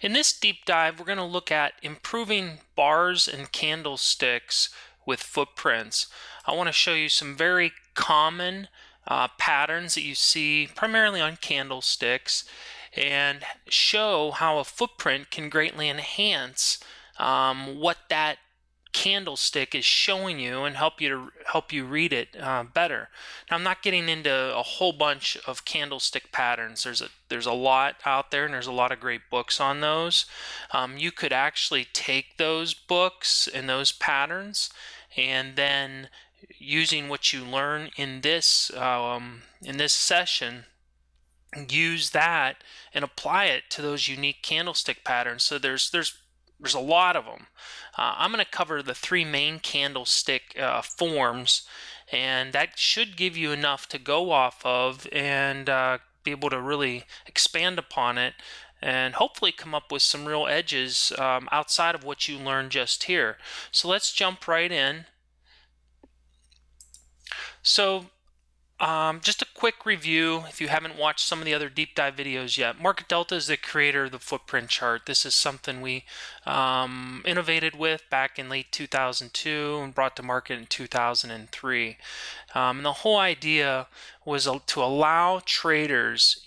In this deep dive, we're going to look at improving bars and candlesticks with footprints. I want to show you some very common patterns that you see primarily on candlesticks and show how a footprint can greatly enhance what that candlestick is showing you and help you read it better. Now, I'm not getting into a whole bunch of candlestick patterns. There's a lot out there, and there's a lot of great books on those. You could actually take those books and those patterns, and then using what you learn in this session, use that and apply it to those unique candlestick patterns. So there's a lot of them. I'm going to cover the three main candlestick forms, and that should give you enough to go off of and be able to really expand upon it and hopefully come up with some real edges outside of what you learned just here. So let's jump right in. So just a quick review, if you haven't watched some of the other deep dive videos yet. Market Delta is the creator of the footprint chart. This is something we innovated with back in late 2002 and brought to market in 2003. And the whole idea was to allow traders,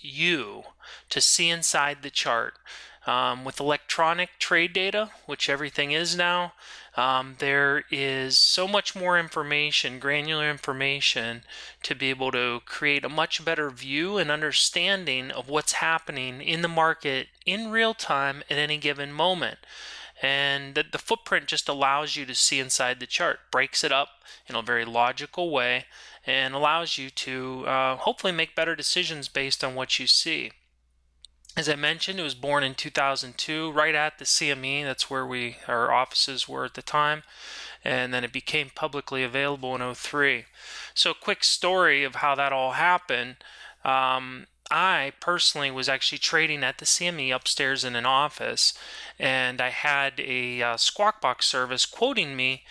to see inside the chart. With electronic trade data, which everything is now, there is so much more information, granular information, to be able to create a much better view and understanding of what's happening in the market in real time at any given moment. And the footprint just allows you to see inside the chart, breaks it up in a very logical way, and allows you to hopefully make better decisions based on what you see. As I mentioned, it was born in 2002, right at the CME. That's where our offices were at the time. And then it became publicly available in 2003. So a quick story of how that all happened. I personally was actually trading at the CME upstairs in an office, and I had a Squawk Box service quoting me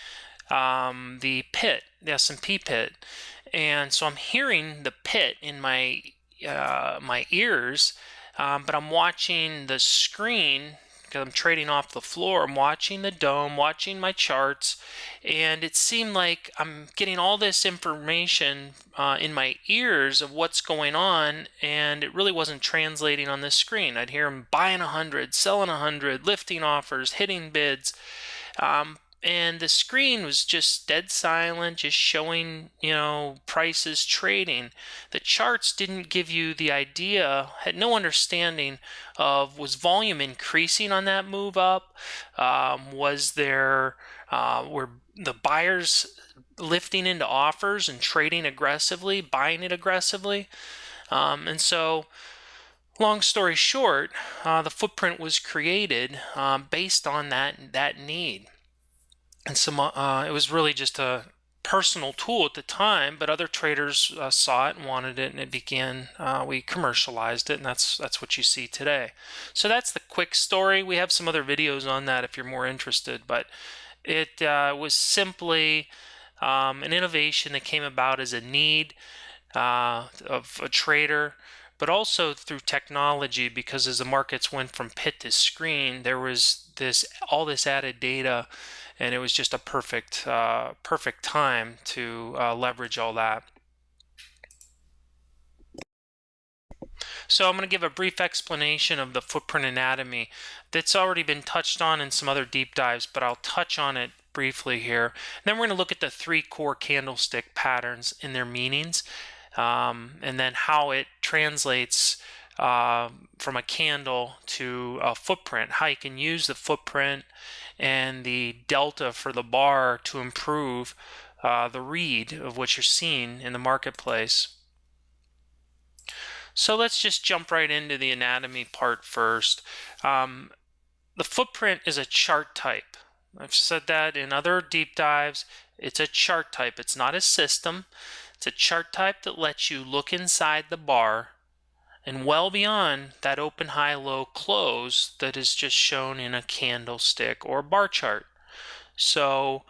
the pit, the S&P pit. And so I'm hearing the pit in my ears, but I'm watching the screen because I'm trading off the floor. I'm watching the dome, watching my charts, and it seemed like I'm getting all this information in my ears of what's going on, and it really wasn't translating on the screen. I'd hear them buying 100, selling 100, lifting offers, hitting bids. And the screen was just dead silent, just showing, prices trading. The charts didn't give you the idea, had no understanding of, was volume increasing on that move up? Were the buyers lifting into offers and trading aggressively, buying it aggressively? And so, long story short, the footprint was created based on that need. And it was really just a personal tool at the time, but other traders saw it and wanted it, and it began. We commercialized it, and that's what you see today. So that's the quick story. We have some other videos on that if you're more interested, but it was simply an innovation that came about as a need of a trader, but also through technology, because as the markets went from pit to screen, there was all this added data, and it was just a perfect time to leverage all that. So I'm going to give a brief explanation of the footprint anatomy that's already been touched on in some other deep dives, but I'll touch on it briefly here. And then we're going to look at the three core candlestick patterns and their meanings, and then how it translates from a candle to a footprint, how you can use the footprint and the delta for the bar to improve the read of what you're seeing in the marketplace. So let's just jump right into the anatomy part first. The footprint is a chart type. I've said that in other deep dives. It's a chart type. It's not a system. It's a chart type that lets you look inside the bar and well beyond that open, high, low, close that is just shown in a candlestick or bar chart. So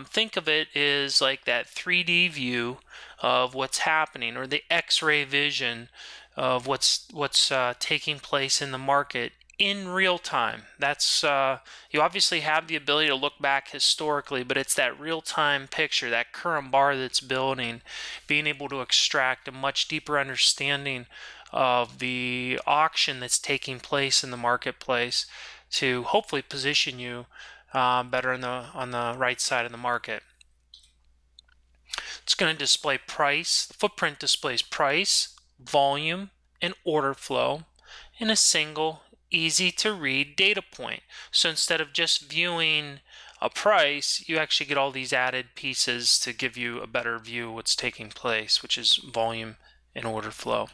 think of it as like that 3D view of what's happening, or the X-ray vision of what's taking place in the market in real time. That's you obviously have the ability to look back historically, but it's that real-time picture, that current bar that's building, being able to extract a much deeper understanding of the auction that's taking place in the marketplace to hopefully position you better on the right side of the market. It's going to display price. The footprint displays price, volume, and order flow in a single, easy to read data point. So instead of just viewing a price, you actually get all these added pieces to give you a better view of what's taking place, which is volume and order flow.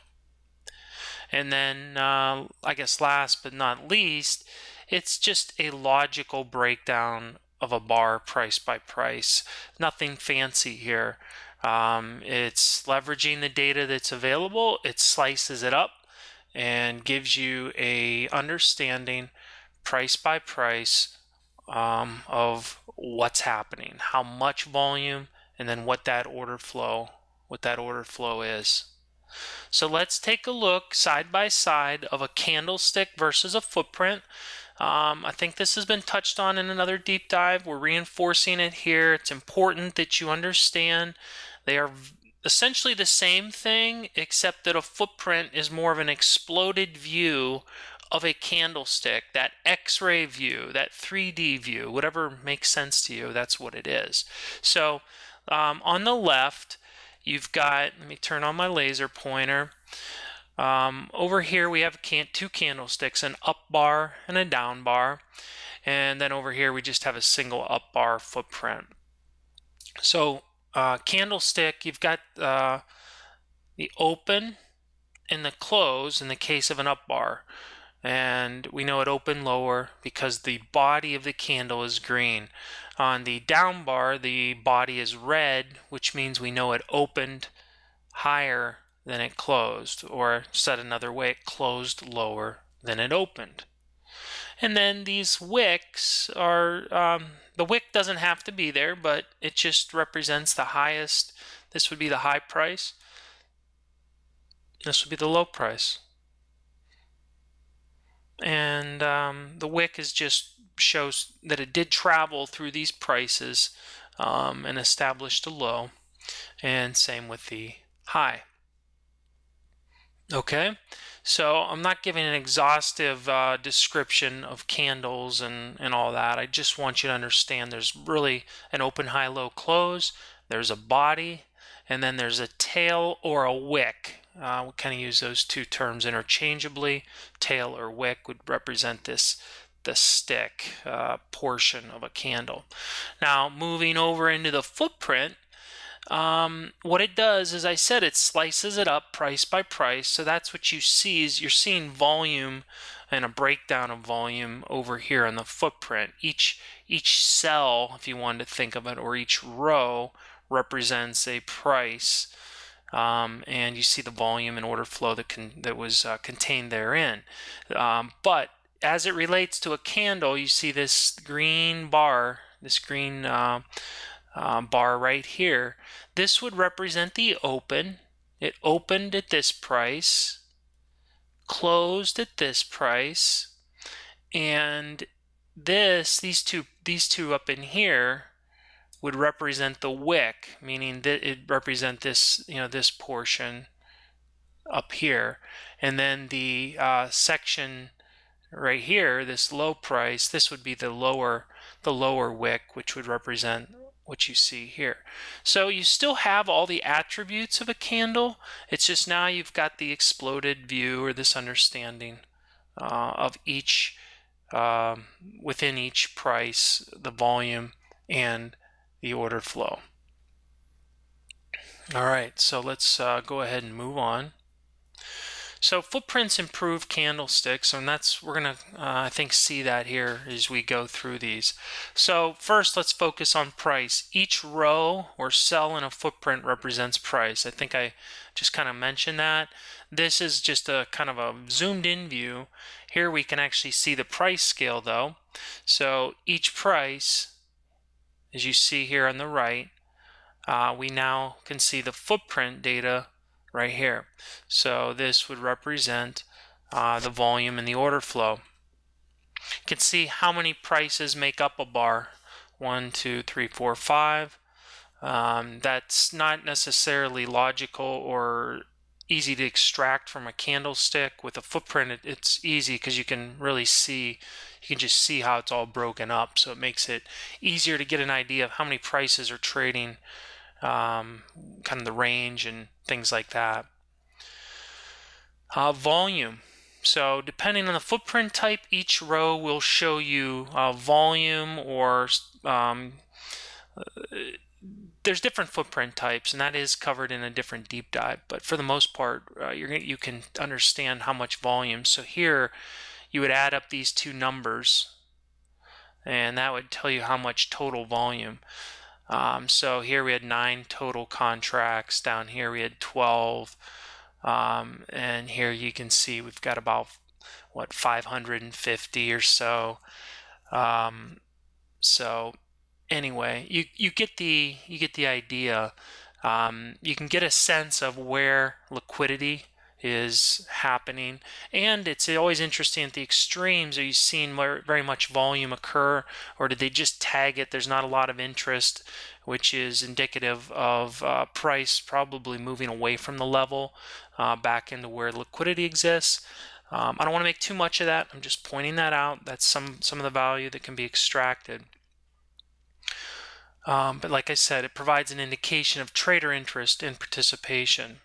And then, I guess last but not least, it's just a logical breakdown of a bar price by price. Nothing fancy here. It's leveraging the data that's available. It slices it up and gives you a understanding price by price of what's happening, how much volume, and then what that order flow is. So let's take a look side by side of a candlestick versus a footprint. I think this has been touched on in another deep dive. We're reinforcing it here. It's important that you understand they are essentially the same thing, except that a footprint is more of an exploded view of a candlestick, that X-ray view, that 3D view, whatever makes sense to you, that's what it is. So on the left, you've got, let me turn on my laser pointer. Over here we have two candlesticks, an up bar and a down bar. And then over here we just have a single up bar footprint. So candlestick, you've got the open and the close in the case of an up bar. And we know it opened lower because the body of the candle is green. On the down bar, the body is red, which means we know it opened higher than it closed, or said another way, it closed lower than it opened. And then these wicks are, the wick doesn't have to be there, but it just represents the highest. This would be the high price. This would be the low price. And the wick is just shows that it did travel through these prices and established a low, and same with the high. Okay, so I'm not giving an exhaustive description of candles and all that. I just want you to understand there's really an open, high, low, close. There's a body, and then there's a tail or a wick. We kind of use those two terms interchangeably. Tail or wick would represent the stick portion of a candle. Now, moving over into the footprint, what it does, as I said, it slices it up price by price. So that's what you see, is you're seeing volume and a breakdown of volume over here on the footprint. Each cell, if you wanted to think of it, or each row represents a price. And you see the volume and order flow that was contained therein. But as it relates to a candle, you see this green bar, this green bar right here. This would represent the open. It opened at this price, closed at this price, and these two up in here would represent the wick, meaning that it represent this, this portion up here, and then the section right here, this low price, this would be the lower wick, which would represent what you see here. So you still have all the attributes of a candle. It's just now you've got the exploded view, or this understanding of each within each price, the volume and the order flow. All right, so let's go ahead and move on. So footprints improve candlesticks, and we're gonna I think see that here as we go through these. So first, let's focus on price. Each row or cell in a footprint represents price. I think I just kind of mentioned that. This is just a kind of a zoomed in view. Here we can actually see the price scale though. So each price, as you see here on the right, we now can see the footprint data right here. So this would represent the volume and the order flow. You can see how many prices make up a bar. 1, 2, 3, 4, 5. That's not necessarily logical or easy to extract from a candlestick. With a footprint, it's easy because you can really see, you can just see how it's all broken up. So it makes it easier to get an idea of how many prices are trading, kind of the range and things like that. Volume. So depending on the footprint type, each row will show you volume or there's different footprint types, and that is covered in a different deep dive. But for the most part, you can understand how much volume. So here, you would add up these two numbers, and that would tell you how much total volume. So here we had 9 total contracts. Down here we had 12. And here you can see we've got about, what, 550 or so. So anyway, you get the idea. You can get a sense of where liquidity is happening, and it's always interesting at the extremes. Are you seeing very much volume occur, or did they just tag it? There's not a lot of interest, which is indicative of price probably moving away from the level back into where liquidity exists. I don't want to make too much of that. I'm just pointing that out. That's some of the value that can be extracted. But like I said, it provides an indication of trader interest and participation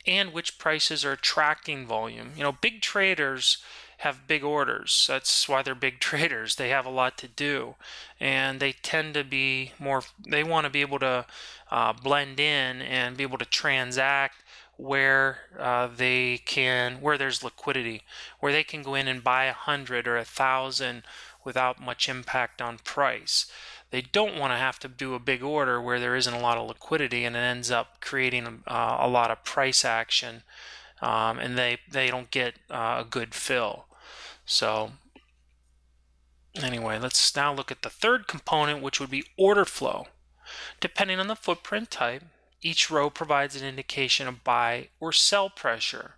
and which prices are attracting volume. You know, big traders have big orders. That's why they're big traders. They have a lot to do, and they tend to be more, they want to be able to blend in and be able to transact where where there's liquidity, where they can go in and buy 100 or 1,000 without much impact on price. They don't want to have to do a big order where there isn't a lot of liquidity, and it ends up creating a lot of price action, and they don't get a good fill. So anyway, let's now look at the third component, which would be order flow. Depending on the footprint type, each row provides an indication of buy or sell pressure.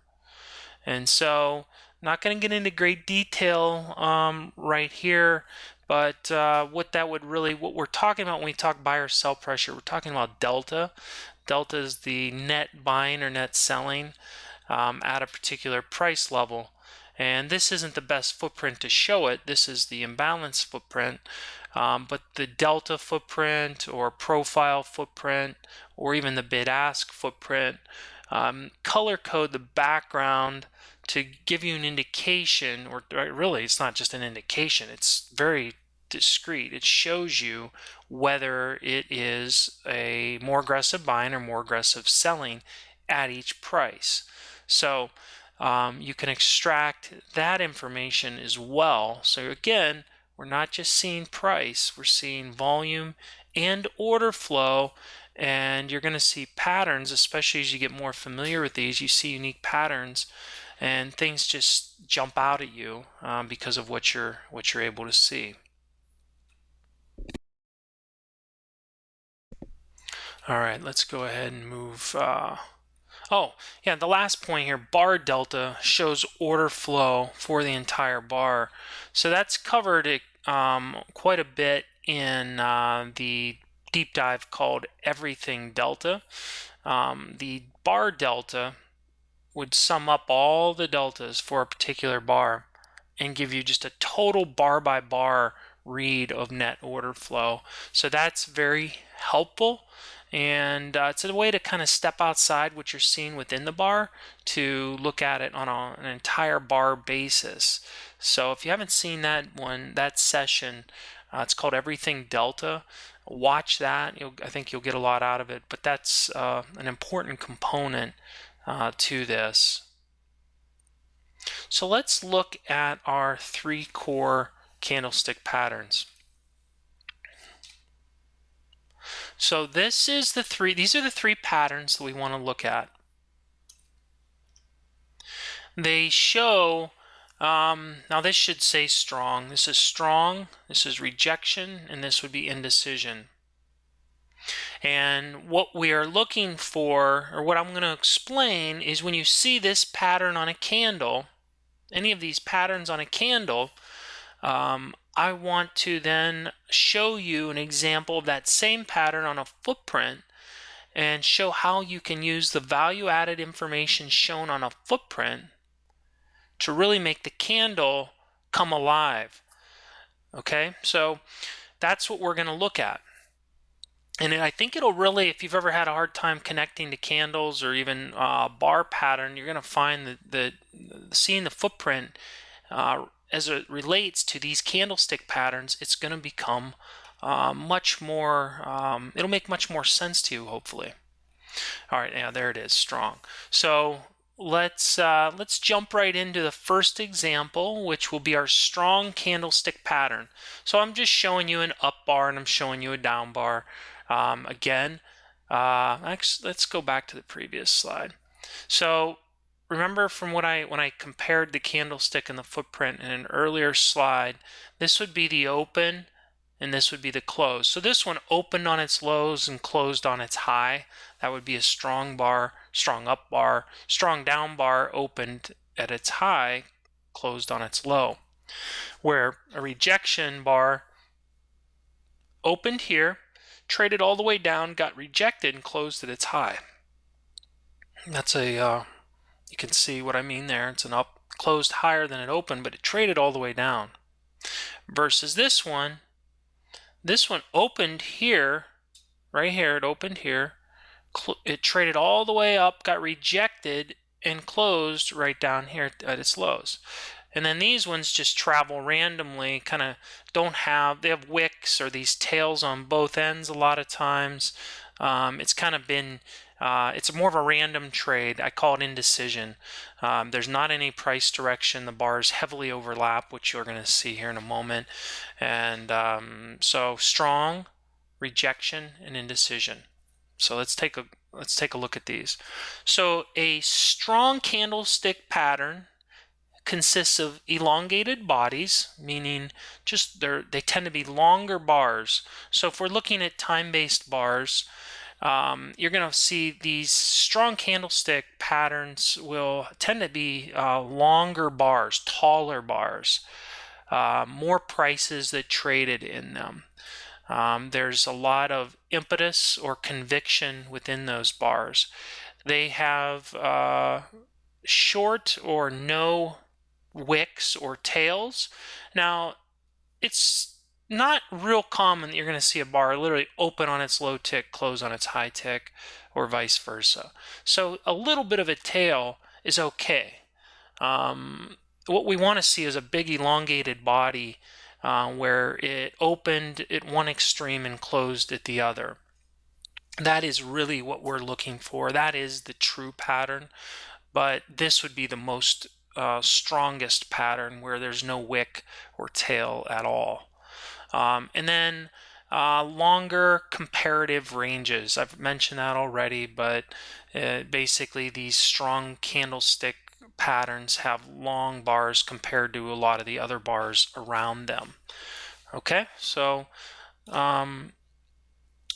And so, not going to get into great detail right here, but what we're talking about when we talk buy or sell pressure, we're talking about delta. Delta is the net buying or net selling at a particular price level. And this isn't the best footprint to show it. This is the imbalance footprint. But the delta footprint or profile footprint or even the bid-ask footprint, color code the background to give you an indication, or really it's not just an indication, it's very discrete. It shows you whether it is a more aggressive buying or more aggressive selling at each price. So you can extract that information as well. So again, we're not just seeing price, we're seeing volume and order flow, and you're going to see patterns, especially as you get more familiar with these. You see unique patterns, and things just jump out at you because of what you're able to see. All right, let's go ahead and move. Oh, yeah, the last point here, bar delta shows order flow for the entire bar. So that's covered quite a bit in the deep dive called Everything Delta. The bar delta would sum up all the deltas for a particular bar and give you just a total bar by bar read of net order flow. So that's very helpful, and it's a way to kind of step outside what you're seeing within the bar to look at it on an entire bar basis. So if you haven't seen that session, it's called Everything Delta. Watch that. I think you'll get a lot out of it, but that's an important component to this. So let's look at our 3 core candlestick patterns. So these are the 3 patterns that we want to look at. They show, now this should say strong. This is strong, this is rejection, and this would be indecision. And what we are looking for, or what I'm going to explain, is when you see this pattern on a candle, any of these patterns on a candle, I want to then show you an example of that same pattern on a footprint and show how you can use the value-added information shown on a footprint to really make the candle come alive. Okay, so that's what we're going to look at. And I think it'll really, if you've ever had a hard time connecting to candles or even a bar pattern, you're going to find that seeing the footprint as it relates to these candlestick patterns, it's going to become much more, it'll make much more sense to you, hopefully. All right, yeah, there it is, strong. So let's jump right into the first example, which will be our strong candlestick pattern. So I'm just showing you an up bar and I'm showing you a down bar. Again, actually, let's go back to the previous slide. So remember from when I compared the candlestick and the footprint in an earlier slide, this would be the open and this would be the close. So this one opened on its lows and closed on its high. That would be a strong bar, strong up bar. Strong down bar opened at its high, closed on its low. Where a rejection bar opened here, traded all the way down, got rejected, and closed at its high. That's you can see what I mean there. It's an up, closed higher than it opened, but it traded all the way down. Versus this one opened here, right here, it opened here, it traded all the way up, got rejected, and closed right down here at its lows. And then these ones just travel randomly, kind of they have wicks or these tails on both ends a lot of times. It's kind of been, it's more of a random trade. I call it indecision. There's not any price direction. The bars heavily overlap, which you're going to see here in a moment. And so strong, rejection, and indecision. So let's take a look at these. So a strong candlestick pattern consists of elongated bodies, meaning just they tend to be longer bars. So if we're looking at time-based bars, you're going to see these strong candlestick patterns will tend to be longer bars, taller bars, more prices that traded in them. There's a lot of impetus or conviction within those bars. They have short or no wicks or tails. Now, it's not real common that you're going to see a bar literally open on its low tick, close on its high tick, or vice versa. So a little bit of a tail is okay. What we want to see is a big elongated body where it opened at one extreme and closed at the other. That is really what we're looking for. That is the true pattern, but this would be the most strongest pattern where there's no wick or tail at all. And then longer comparative ranges. I've mentioned that already, but basically these strong candlestick patterns have long bars compared to a lot of the other bars around them. Okay, so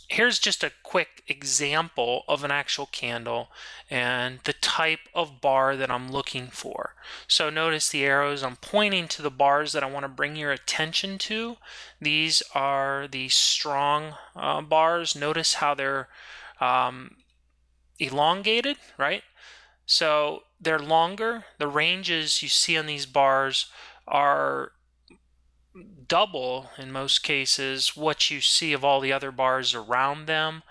here's just a quick example of an actual candle and the type of bar that I'm looking for. So notice the arrows, I'm pointing to the bars that I want to bring your attention to. These are the strong bars. Notice how they're elongated, right? So they're longer. The ranges you see on these bars are double in most cases what you see of all the other bars around them,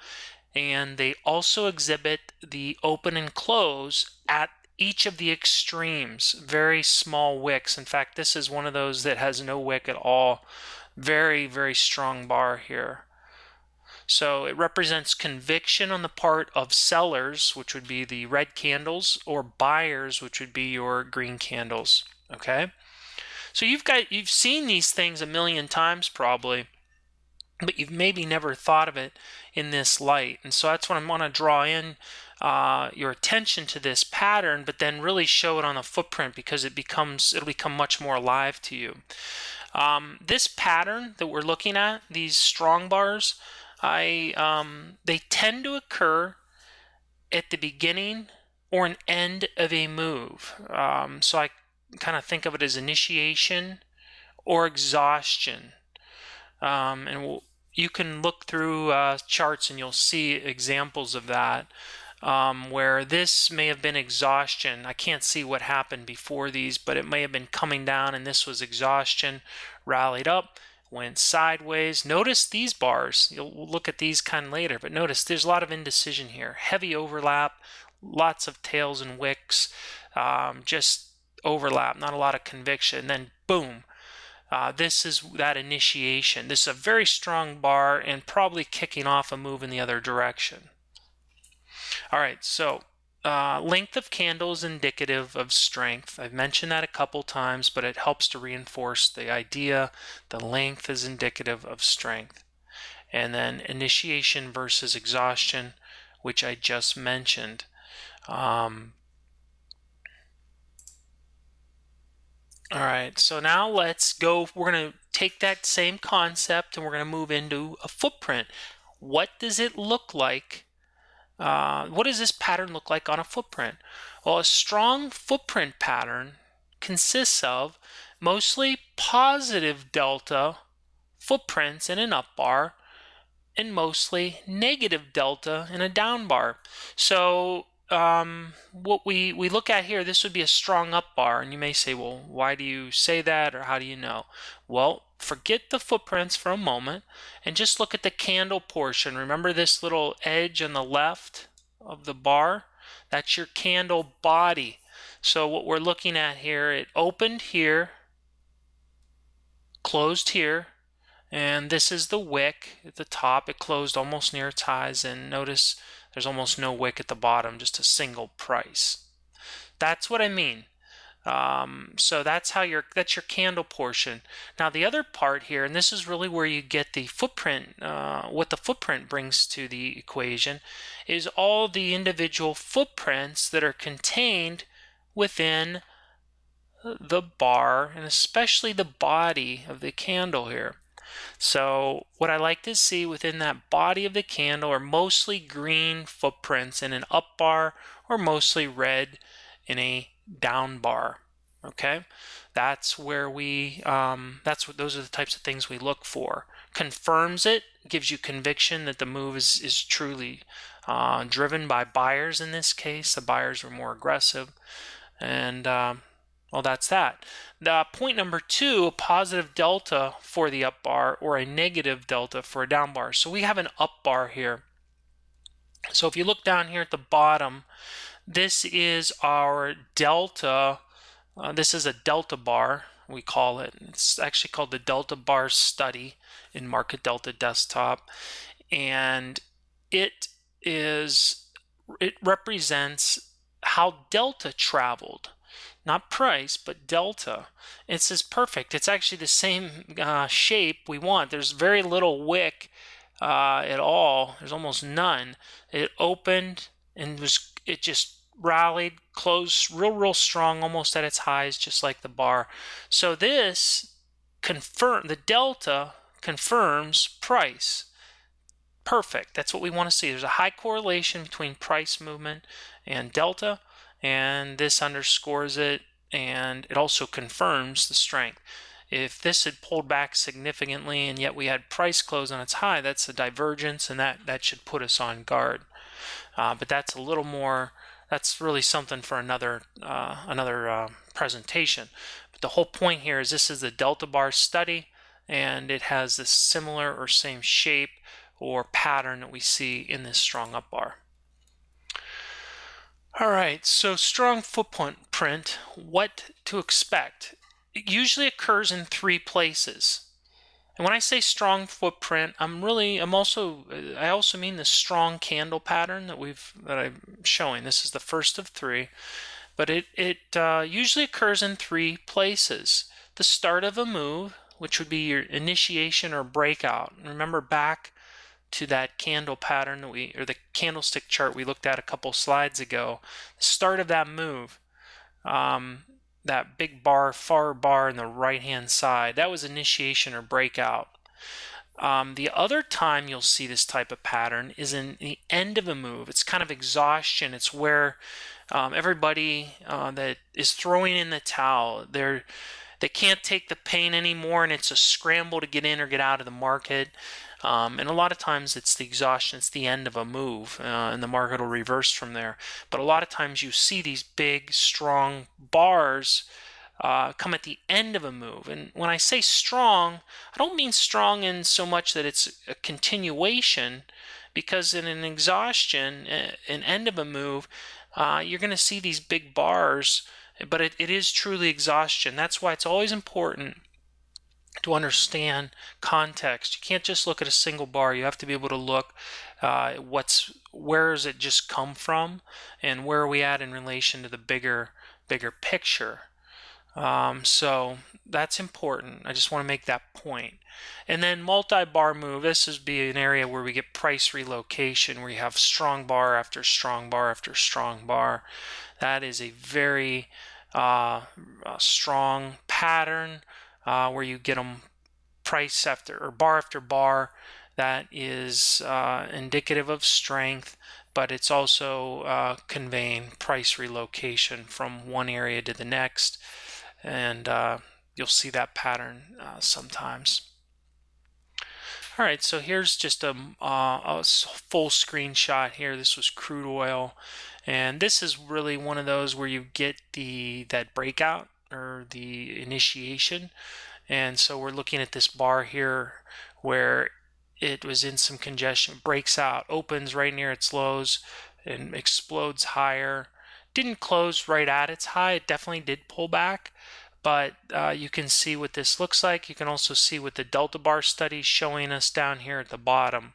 and they also exhibit the open and close at each of the extremes. Very small wicks. In fact, this is one of those that has no wick at all. Very, very strong bar here. So it represents conviction on the part of sellers, which would be the red candles, or buyers, which would be your green candles. Okay, so you've seen these things a million times probably, but you've maybe never thought of it in this light. And so that's what I want to draw in your attention to this pattern, but then really show it on the footprint because it'll become much more alive to you. This pattern that we're looking at, these strong bars, they tend to occur at the beginning or an end of a move. So I kind of think of it as initiation or exhaustion. You can look through charts and you'll see examples of that, where this may have been exhaustion. I can't see what happened before these, but it may have been coming down and this was exhaustion, rallied up, went sideways. Notice these bars. We'll look at these kind of later, but notice there's a lot of indecision here. Heavy overlap, lots of tails and wicks, just overlap, not a lot of conviction. Then boom. This is that initiation. This is a very strong bar and probably kicking off a move in the other direction. All right, so length of candle is indicative of strength. I've mentioned that a couple times, but it helps to reinforce the idea. The length is indicative of strength. And then initiation versus exhaustion, which I just mentioned. All right, so now let's go. We're going to take that same concept and we're going to move into a footprint. What does it look like? What does this pattern look like on a footprint? Well, a strong footprint pattern consists of mostly positive delta footprints in an up bar and mostly negative delta in a down bar. So what we look at here, this would be a strong up bar, and you may say, well, why do you say that, or how do you know? Well, forget the footprints for a moment and just look at the candle portion. Remember this little edge on the left of the bar? That's your candle body. So what we're looking at here, it opened here, closed here, and this is the wick at the top. It closed almost near its highs, and notice there's almost no wick at the bottom, just a single price. That's what I mean. So that's your candle portion. Now the other part here, and this is really where you get the footprint, what the footprint brings to the equation, is all the individual footprints that are contained within the bar, and especially the body of the candle here. So what I like to see within that body of the candle are mostly green footprints in an up bar or mostly red in a down bar. Okay, that's where those are the types of things we look for. Confirms it, gives you conviction that the move is truly driven by buyers. In this case, the buyers were more aggressive, and well, that's that. Point number 2, a positive delta for the up bar or a negative delta for a down bar. So we have an up bar here. So if you look down here at the bottom, this is our delta. This is a delta bar, we call it. It's actually called the Delta Bar Study in Market Delta Desktop. And it represents how delta traveled. Not price, but delta. It says perfect. It's actually the same shape we want. There's very little wick at all. There's almost none. It opened and it just rallied, closed real strong, almost at its highs, just like the bar. So this the delta confirms price. Perfect. That's what we want to see. There's a high correlation between price movement and delta, and this underscores it, and it also confirms the strength. If this had pulled back significantly and yet we had price close on its high, that's a divergence, and that should put us on guard. But that's a little more, that's really something for another presentation. But the whole point here is this is the Delta Bar Study, and it has this similar or same shape or pattern that we see in this strong up bar. All right, so strong footprint, what to expect? It usually occurs in 3 places. And when I say strong footprint, I also mean the strong candle pattern that I'm showing. This is the first of 3, but it usually occurs in 3 places. The start of a move, which would be your initiation or breakout. Remember back to that candle pattern or the candlestick chart we looked at a couple slides ago. The start of that move, that big bar, far bar in the right hand side, that was initiation or breakout. The other time you'll see this type of pattern is in the end of a move. It's kind of exhaustion. It's where everybody that is throwing in the towel, They can't take the pain anymore, and it's a scramble to get in or get out of the market. And a lot of times it's the exhaustion, it's the end of a move, and the market will reverse from there. But a lot of times you see these big, strong bars come at the end of a move. And when I say strong, I don't mean strong in so much that it's a continuation, because in an exhaustion, an end of a move, you're going to see these big bars, but it is truly exhaustion. That's why it's always important to understand context. You can't just look at a single bar. You have to be able to look where does it just come from, and where are we at in relation to the bigger picture. So that's important. I just want to make that point. And then multi-bar move, this is be an area where we get price relocation, where you have strong bar after strong bar after strong bar. That is a very strong pattern where you get them price after bar. That is indicative of strength, but it's also conveying price relocation from one area to the next. And you'll see that pattern sometimes. All right, so here's just a full screenshot here. This was crude oil, and this is really one of those where you get that breakout or the initiation. And so we're looking at this bar here where it was in some congestion, breaks out, opens right near its lows, and explodes higher. Didn't close right at its high. It definitely did pull back, but you can see what this looks like. You can also see what the delta bar study is showing us down here at the bottom.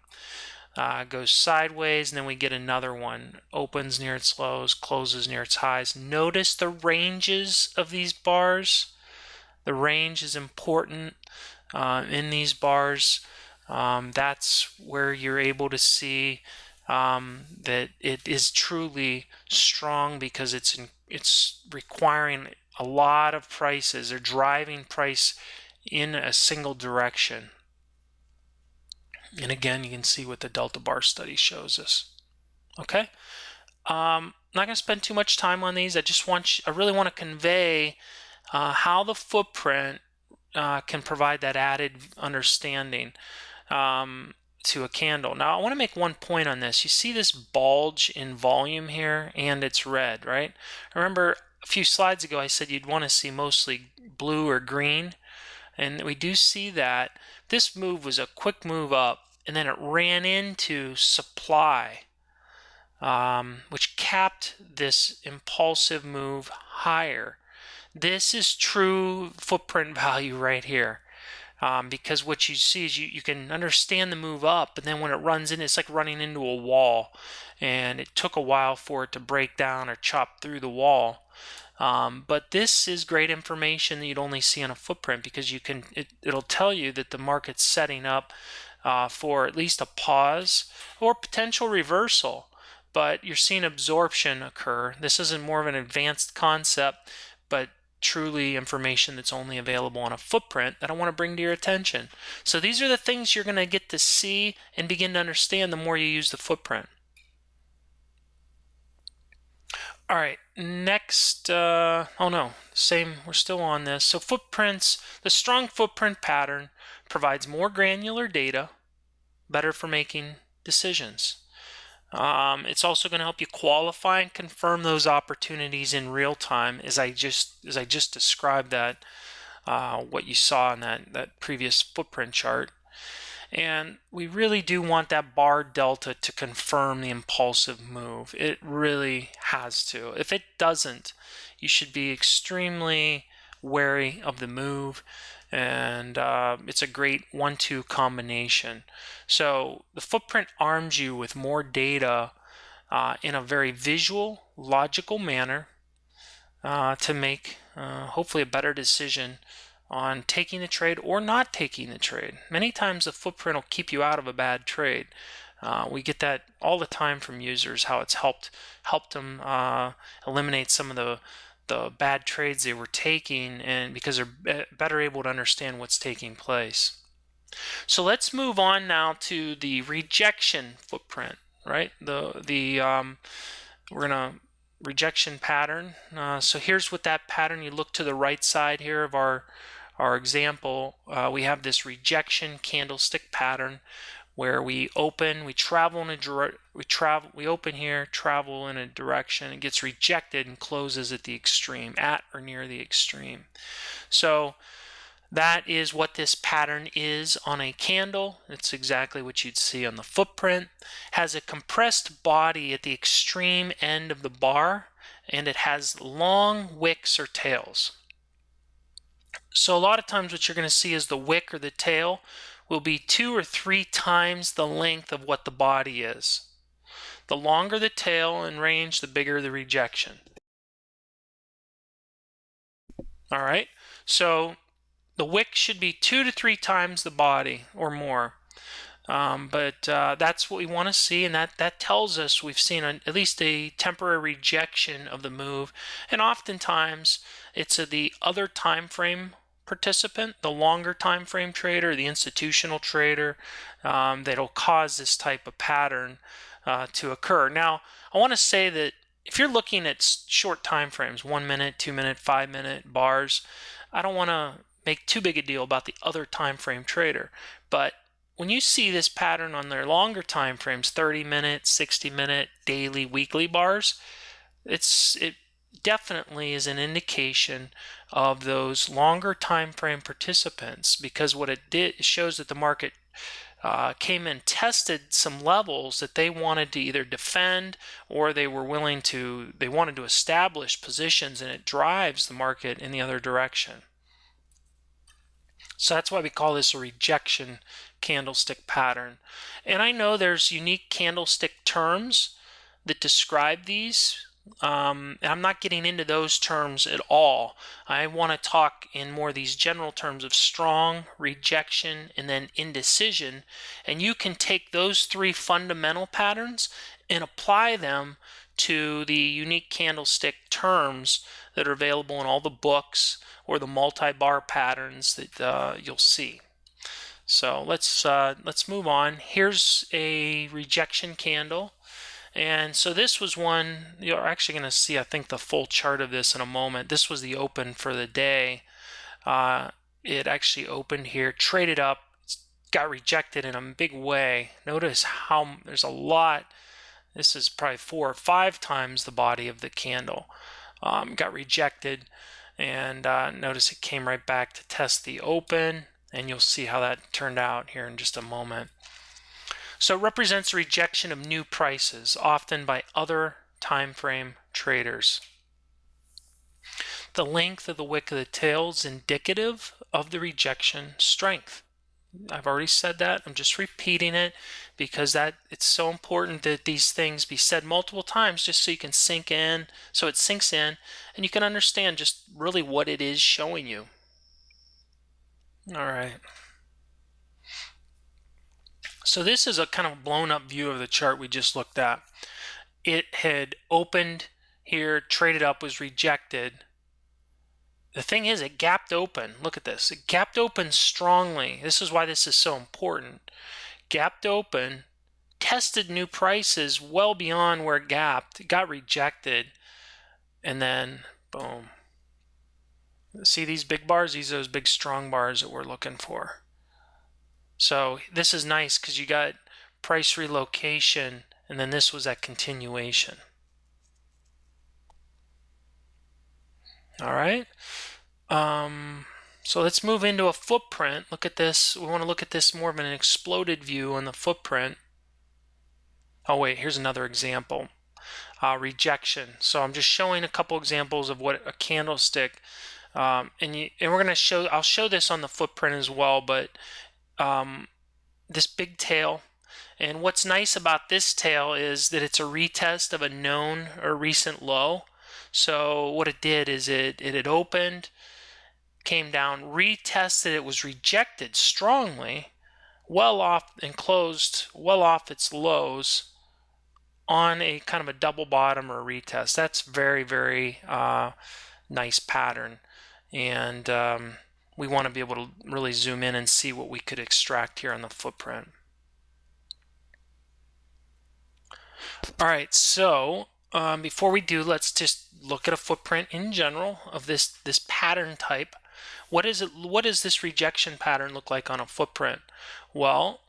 Goes sideways, and then we get another one. Opens near its lows, closes near its highs. Notice the ranges of these bars. The range is important in these bars. That's where you're able to see that it is truly strong, because it's requiring a lot of prices. They're driving price in a single direction. And again, you can see what the delta bar study shows us. Okay, not going to spend too much time on these. I really want to convey how the footprint can provide that added understanding to a candle. Now, I want to make one point on this. You see this bulge in volume here, and it's red, right? Remember a few slides ago I said you'd want to see mostly blue or green, and we do see that. This move was a quick move up, and then it ran into supply, which capped this impulsive move higher. This is true footprint value right here. Because what you see is you can understand the move up, but then when it runs in, it's like running into a wall, and it took a while for it to break down or chop through the wall. But this is great information that you'd only see on a footprint, because it'll tell you that the market's setting up for at least a pause or potential reversal. But you're seeing absorption occur. This isn't more of an advanced concept, but truly information that's only available on a footprint that I want to bring to your attention. So these are the things you're going to get to see and begin to understand the more you use the footprint. All right, next, we're still on this. So footprints, the strong footprint pattern provides more granular data, better for making decisions. It's also going to help you qualify and confirm those opportunities in real time, as I just described that, what you saw in that previous footprint chart. And we really do want that bar delta to confirm the impulsive move. It really has to. If it doesn't, you should be extremely wary of the move, and it's a great 1-2 combination. So the footprint arms you with more data in a very visual, logical manner to make hopefully a better decision on taking the trade or not taking the trade. Many times the footprint will keep you out of a bad trade. We get that all the time from users, how it's helped them eliminate some of the bad trades they were taking, and because they're better able to understand what's taking place. So let's move on now to the rejection footprint, right? We're gonna rejection pattern. So here's what that pattern, you look to the right side here of our example. We have this rejection candlestick pattern where we open, we travel in a we open here, travel in a direction, it gets rejected and closes at the extreme, at or near the extreme. So that is what this pattern is on a candle. It's exactly what you'd see on the footprint. Has a compressed body at the extreme end of the bar, and it has long wicks or tails. So a lot of times what you're going to see is the wick or the tail will be 2 or 3 times the length of what the body is. The longer the tail and range, the bigger the rejection. All right, so the wick should be 2 to 3 times the body or more. But that's what we want to see, and that tells us we've seen at least a temporary rejection of the move. And oftentimes it's the other time frame participant, the longer time frame trader, the institutional trader, that'll cause this type of pattern to occur. Now, I want to say that if you're looking at short time frames, 1 minute, 2 minute, 5 minute bars, I don't want to make too big a deal about the other time frame trader. But when you see this pattern on their longer time frames, 30 minute, 60 minute, daily, weekly bars, it definitely is an indication of those longer time frame participants, because what it did, it shows that the market came and tested some levels that they wanted to either defend, or they wanted to establish positions, and it drives the market in the other direction. So that's why we call this a rejection candlestick pattern. And I know there's unique candlestick terms that describe these. And I'm not getting into those terms at all. I want to talk in more these general terms of strong, rejection, and then indecision. And you can take those 3 fundamental patterns and apply them to the unique candlestick terms that are available in all the books or the multi-bar patterns that you'll see. So let's move on. Here's a rejection candle. And so this was one, you're actually going to see, I think, the full chart of this in a moment. This was the open for the day. It actually opened here, traded up, got rejected in a big way. Notice how there's a lot. This is probably 4 or 5 times the body of the candle. Got rejected, and notice it came right back to test the open, and you'll see how that turned out here in just a moment. So it represents rejection of new prices, often by other time frame traders. The length of the wick of the tail is indicative of the rejection strength. I've already said that. I'm just repeating it because it's so important that these things be said multiple times, just so you can sink in, so it sinks in, and you can understand just really what it is showing you. All right. So this is a kind of blown up view of the chart we just looked at. It had opened here, traded up, was rejected. The thing is, it gapped open. Look at this. It gapped open strongly. This is why this is so important. Gapped open, tested new prices well beyond where it gapped, it got rejected, and then boom. See these big bars? These are those big strong bars that we're looking for. So this is nice because you got price relocation, and then this was that continuation. All right. So let's move into a footprint. Look at this. We want to look at this more of an exploded view on the footprint. Oh wait, here's another example. Rejection. So I'm just showing a couple examples of what a candlestick, and we're going to show. I'll show this on the footprint as well, but this big tail, and what's nice about this tail is that it's a retest of a known or recent low. So what it did is it had opened, came down, retested, it was rejected strongly, well off, and closed well off its lows on a kind of a double bottom or a retest. That's very, very nice pattern, and we want to be able to really zoom in and see what we could extract here on the footprint. All right, so Before we do, let's just look at a footprint in general of this pattern type. What is it? What does this rejection pattern look like on a footprint? Well,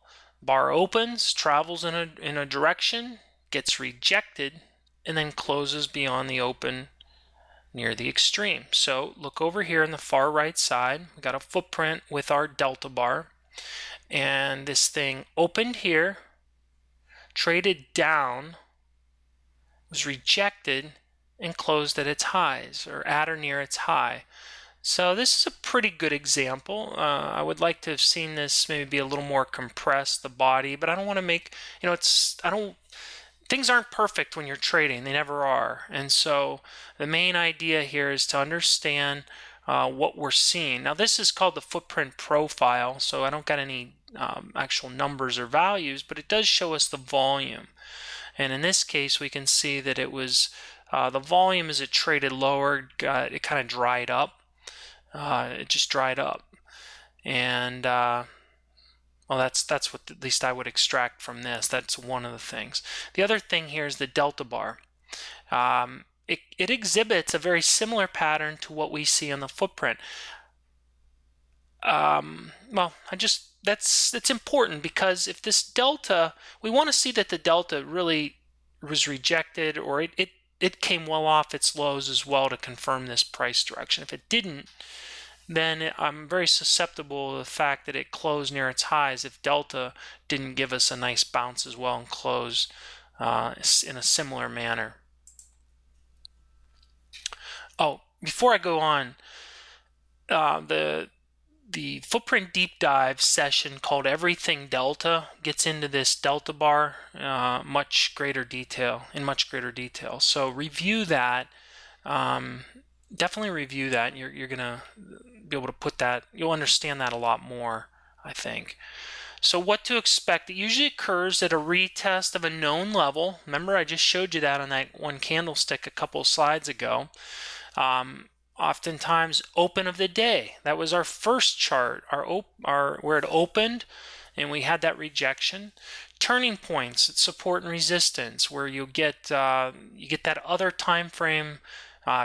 bar opens, travels in a direction, gets rejected, and then closes beyond the open near the extreme. So look over here on the far right side. We got a footprint with our delta bar, and this thing opened here, traded down, was rejected, and closed at its highs, or at or near its high. So this is a pretty good example. I would like to have seen this maybe be a little more compressed, the body, but I don't want to make, things aren't perfect when you're trading. They never are. And so the main idea here is to understand what we're seeing. Now this is called the footprint profile, so I don't got any actual numbers or values, but it does show us the volume. And in this case, we can see that it was the volume as it traded lower, it kind of dried up. It just dried up, and well, that's what at least I would extract from this. That's one of the things. The other thing here is the delta bar. It exhibits a very similar pattern to what we see on the footprint. Well, that's important, because if this delta, we want to see that the delta really was rejected, or it came well off its lows as well to confirm this price direction. If it didn't, then I'm very susceptible to the fact that it closed near its highs if delta didn't give us a nice bounce as well and close in a similar manner. Oh, before I go on, the footprint deep dive session called Everything Delta gets into this delta bar much greater detail. So review that. Definitely review that. You're gonna be able to put that. You'll understand that a lot more, I think. So what to expect? It usually occurs at a retest of a known level. Remember, I just showed you that on that one candlestick a couple slides ago. Oftentimes open of the day. That was our first chart, our where it opened and we had that rejection. Turning points, support and resistance, where you get that other time frame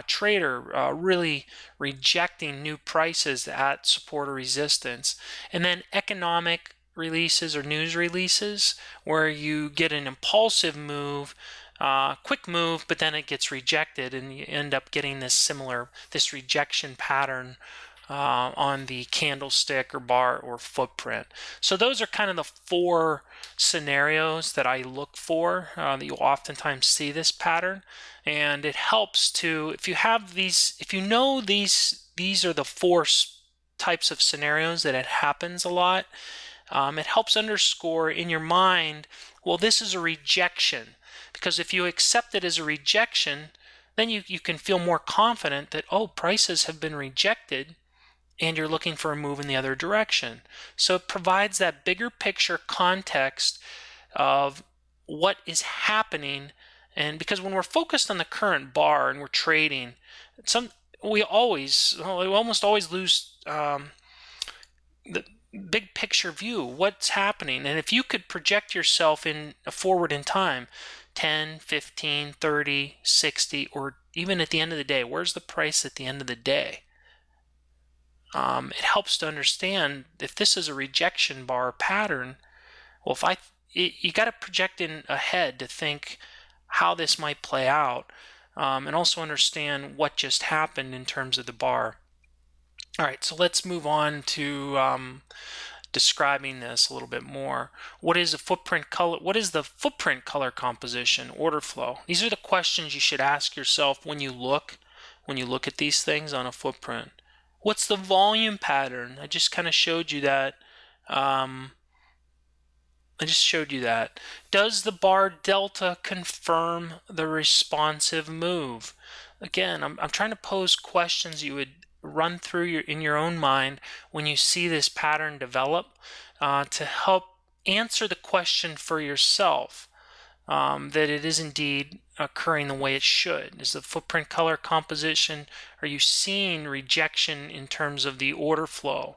trader really rejecting new prices at support or resistance. And then economic releases or news releases, where you get an impulsive move, quick move, but then it gets rejected, and you end up getting this rejection pattern on the candlestick or bar or footprint. So those are kind of the four scenarios that I look for, that you'll oftentimes see this pattern. And it helps to, if you know these are the four types of scenarios that it happens a lot, it helps underscore in your mind, well, this is a rejection. Because if you accept it as a rejection, then you can feel more confident that, oh, prices have been rejected and you're looking for a move in the other direction. So it provides that bigger picture context of what is happening. And because when we're focused on the current bar and we're trading, we almost always lose the big picture view, what's happening. And if you could project yourself in forward in time, 10, 15, 30, 60, or even at the end of the day, where's the price at the end of the day? It helps to understand if this is a rejection bar pattern. Well, you got to project in ahead to think how this might play out, and also understand what just happened in terms of the bar. All right, so let's move on to describing this a little bit more. What is the footprint color composition, order flow? These are the questions you should ask yourself when you look at these things on a footprint. What's the volume pattern? I just kind of showed you that. Does the bar delta confirm the responsive move? Again, I'm trying to pose questions you would run through in your own mind when you see this pattern develop, to help answer the question for yourself, that it is indeed occurring the way it should. Is the footprint color composition, are you seeing rejection in terms of the order flow?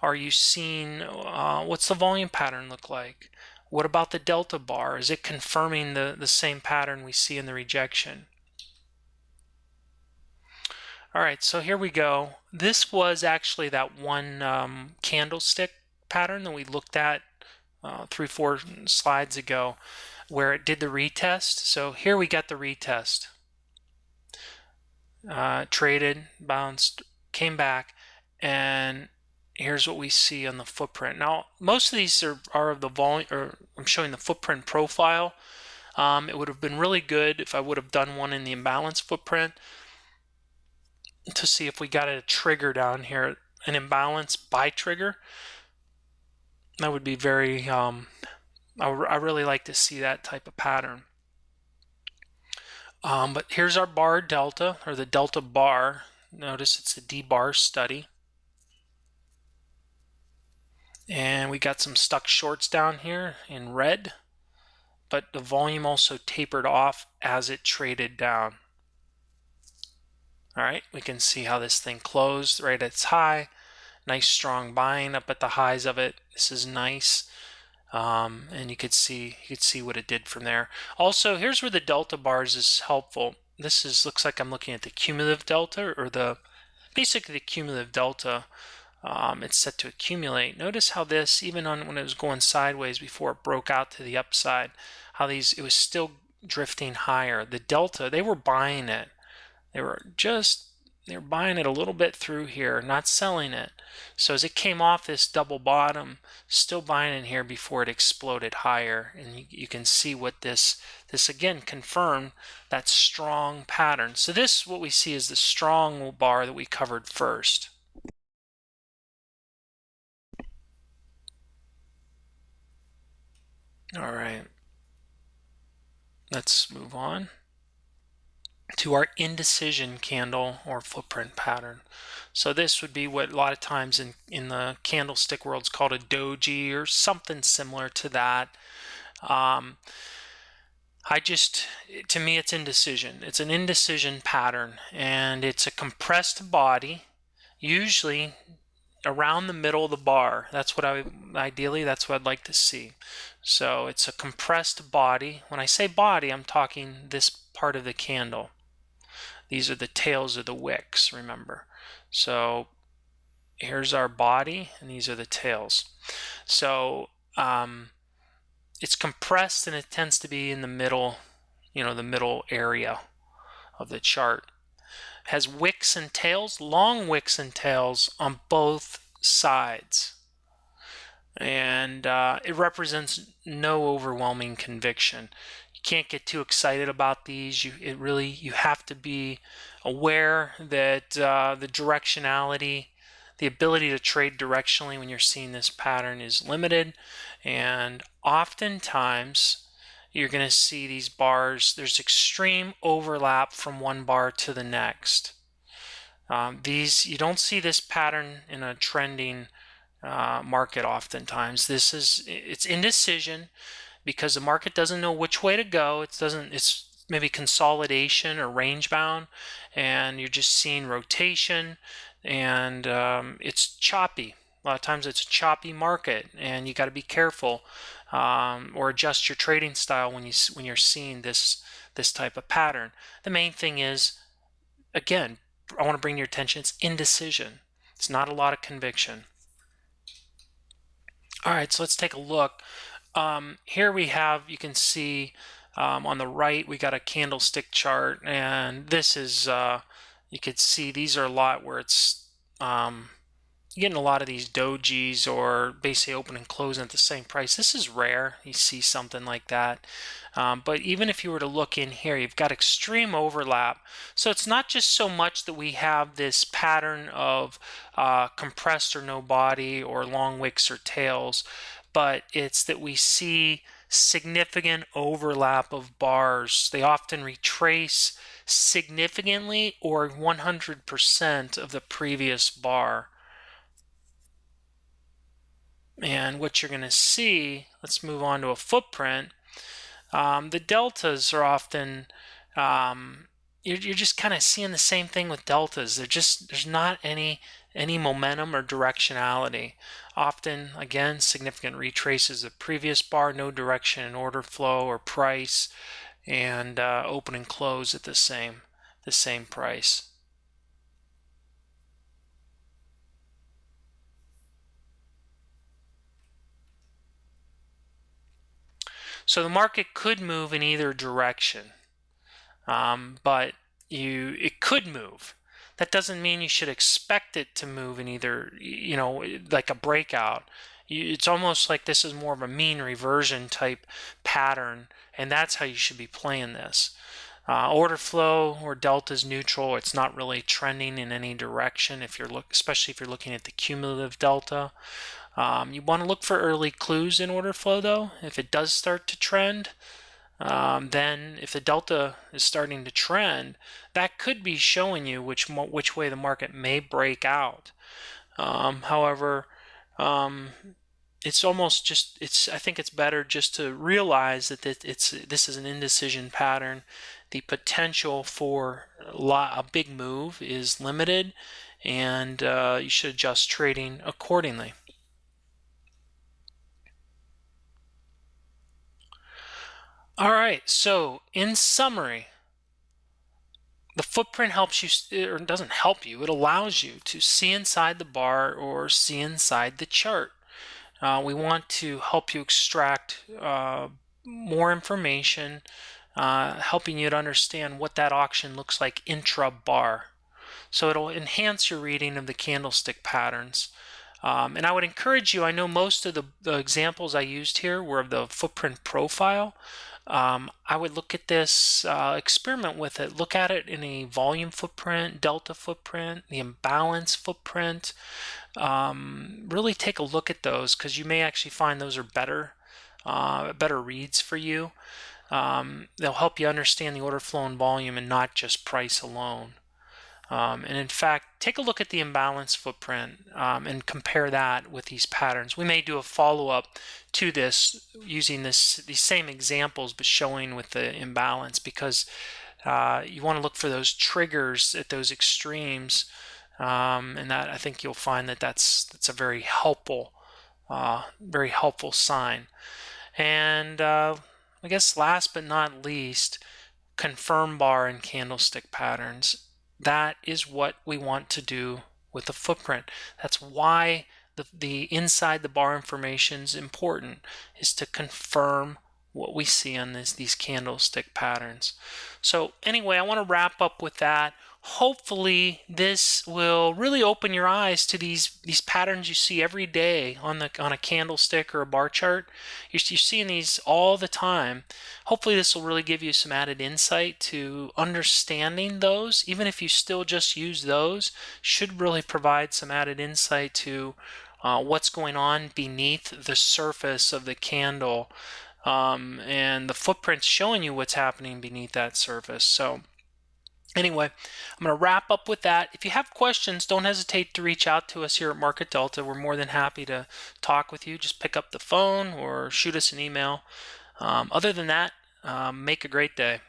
Are you seeing, what's the volume pattern look like? What about the delta bar? Is it confirming the same pattern we see in the rejection? All right, so here we go. This was actually that one candlestick pattern that we looked at 3-4 slides ago where it did the retest. So here we got the retest. Traded, bounced, came back, and here's what we see on the footprint. Now, most of these are of the volume, or I'm showing the footprint profile. It would have been really good if I would have done one in the imbalance footprint to see if we got a trigger down here, an imbalance buy trigger. That would be very, I really like to see that type of pattern. But here's our bar delta, or the delta bar. Notice it's a D bar study. And we got some stuck shorts down here in red, but the volume also tapered off as it traded down. All right, we can see how this thing closed right at its high. Nice strong buying up at the highs of it. This is nice. And you could see what it did from there. Also, here's where the delta bars is helpful. This looks like I'm looking at the cumulative delta, or basically the cumulative delta. It's set to accumulate. Notice how this, even when it was going sideways before it broke out to the upside, how it was still drifting higher. The delta, they were buying it. They were buying it a little bit through here, not selling it. So as it came off this double bottom, still buying in here before it exploded higher. And you can see what this again confirmed that strong pattern. So this, what we see is the strong bar that we covered first. All right, let's move on to our indecision candle or footprint pattern. So this would be what a lot of times in the candlestick world is called a doji or something similar to that. To me, it's indecision. It's an indecision pattern, and it's a compressed body, usually around the middle of the bar. That's what ideally, that's what I'd like to see. So it's a compressed body. When I say body, I'm talking this part of the candle. These are the tails of the wicks, remember. So here's our body, and these are the tails. So it's compressed, and it tends to be in the middle, the middle area of the chart. It has wicks and tails, long wicks and tails on both sides. And it represents no overwhelming conviction. You can't get too excited about these. You have to be aware that the directionality, the ability to trade directionally when you're seeing this pattern is limited, and oftentimes you're going to see these bars, there's extreme overlap from one bar to the next. You don't see this pattern in a trending market oftentimes. It's indecision because the market doesn't know which way to go. It's maybe consolidation or range bound, and you're just seeing rotation, and it's choppy. A lot of times it's a choppy market, and you got to be careful or adjust your trading style when you're seeing this type of pattern. The main thing is, again, I want to bring your attention, it's indecision. It's not a lot of conviction. All right, so let's take a look. Here we have, you can see on the right, we got a candlestick chart, and this is, you could see these are a lot where it's getting a lot of these dojis or basically open and closing at the same price. This is rare. You see something like that. But even if you were to look in here, you've got extreme overlap. So it's not just so much that we have this pattern of compressed or no body or long wicks or tails, but it's that we see significant overlap of bars. They often retrace significantly or 100% of the previous bar. And what you're going to see, let's move on to a footprint. The deltas are often, you're just kind of seeing the same thing with deltas. There's not any any momentum or directionality. Often, again, significant retraces of previous bar, no direction in order flow or price, and open and close at the same price. So the market could move in either direction, but it could move. That doesn't mean you should expect it to move in either, like a breakout. It's almost like this is more of a mean reversion type pattern, and that's how you should be playing this. Order flow or delta is neutral. It's not really trending in any direction. Especially if you're looking at the cumulative delta. You want to look for early clues in order flow, though. If it does start to trend, then if the delta is starting to trend, that could be showing you which way the market may break out. However, it's almost just I think it's better just to realize that this is an indecision pattern. The potential for a big move is limited, and you should adjust trading accordingly. All right, so in summary, the footprint helps you, or doesn't help you, it allows you to see inside the bar or see inside the chart. We want to help you extract more information, helping you to understand what that auction looks like intra-bar. So it'll enhance your reading of the candlestick patterns. And I would encourage you, I know most of the examples I used here were of the footprint profile. I would look at this, experiment with it, look at it in a volume footprint, delta footprint, the imbalance footprint. Really take a look at those, because you may actually find those are better reads for you. They'll help you understand the order flow and volume and not just price alone. And in fact, take a look at the imbalance footprint and compare that with these patterns. We may do a follow-up to this using these same examples, but showing with the imbalance, because you want to look for those triggers at those extremes, and that I think you'll find that that's a very helpful sign. And I guess last but not least, confirm bar and candlestick patterns. That is what we want to do with the footprint. That's why the inside the bar information is important, is to confirm what we see on these candlestick patterns. So anyway, I want to wrap up with that. Hopefully this will really open your eyes to these patterns you see every day on a candlestick or a bar chart. You're seeing these all the time. Hopefully this will really give you some added insight to understanding those. Even if you still just use those, should really provide some added insight to what's going on beneath the surface of the candle, and the footprint's showing you what's happening beneath that surface. So anyway, I'm going to wrap up with that. If you have questions, don't hesitate to reach out to us here at Market Delta. We're more than happy to talk with you. Just pick up the phone or shoot us an email. Other than that, make a great day.